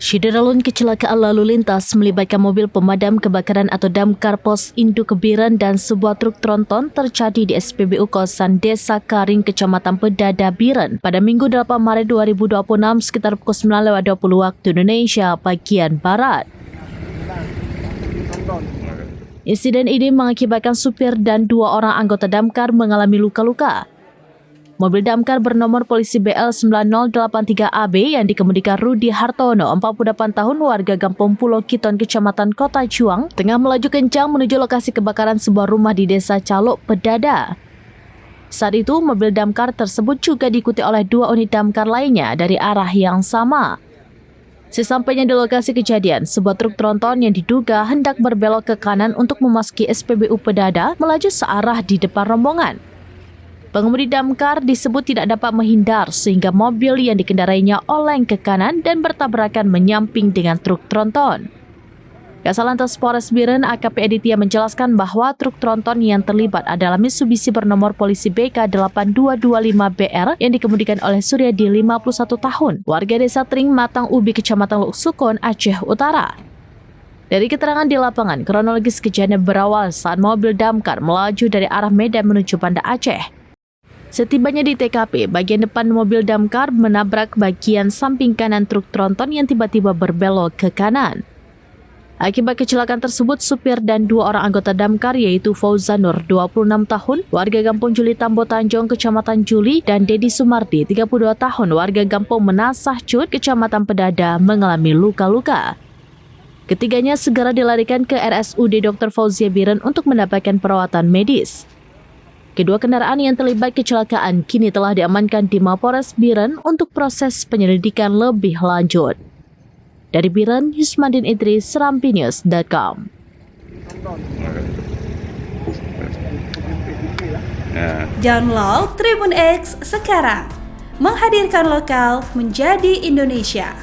Syederalun kecelakaan lalu lintas melibatkan mobil pemadam kebakaran atau damkar pos Induk Biren dan sebuah truk tronton terjadi di SPBU kawasan Desa Karing, Kecamatan Pedada, Biren pada Minggu 8 Maret 2026 sekitar pukul 9.20 waktu Indonesia bagian Barat. Insiden ini mengakibatkan supir dan 2 orang anggota damkar mengalami luka-luka. Mobil damkar bernomor polisi BL9083AB yang dikemudikan Rudi Hartono, 48 tahun, warga Kampung Pulau Kiton, Kecamatan Kota Juang, tengah melaju kencang menuju lokasi kebakaran sebuah rumah di Desa Calok, Pedada. Saat itu, mobil damkar tersebut juga diikuti oleh 2 unit damkar lainnya dari arah yang sama. Sesampainya di lokasi kejadian, sebuah truk tronton yang diduga hendak berbelok ke kanan untuk memasuki SPBU Pedada melaju searah di depan rombongan. Pengemudi damkar disebut tidak dapat menghindar sehingga mobil yang dikendarainya oleng ke kanan dan bertabrakan menyamping dengan truk tronton. Kasalantas Polres Biren AKP Aditya menjelaskan bahwa truk tronton yang terlibat adalah Mitsubishi bernomor polisi BK8225BR yang dikemudikan oleh Suryadi, 51 tahun, warga Desa Tring Matang Ubi, Kecamatan Luk Sukon, Aceh Utara. Dari keterangan di lapangan, kronologis kejadian berawal saat mobil damkar melaju dari arah Medan menuju Banda Aceh. Setibanya di TKP, bagian depan mobil damkar menabrak bagian samping kanan truk tronton yang tiba-tiba berbelok ke kanan. Akibat kecelakaan tersebut, supir dan 2 orang anggota damkar yaitu Fauzan Nur, 26 tahun, warga Kampung Juli Tambo Tanjung, Kecamatan Juli, dan Dedi Sumardi, 32 tahun, warga Kampung Menasah Cut, Kecamatan Pedada, mengalami luka-luka. Ketiganya segera dilarikan ke RSUD Dr. Fauzia Biren untuk mendapatkan perawatan medis. Kedua kendaraan yang terlibat kecelakaan kini telah diamankan di Mapolres Biren untuk proses penyelidikan lebih lanjut. Dari Biren, Yusmandin Idris, serampinews.com. Download Tribun X sekarang, menghadirkan lokal menjadi Indonesia.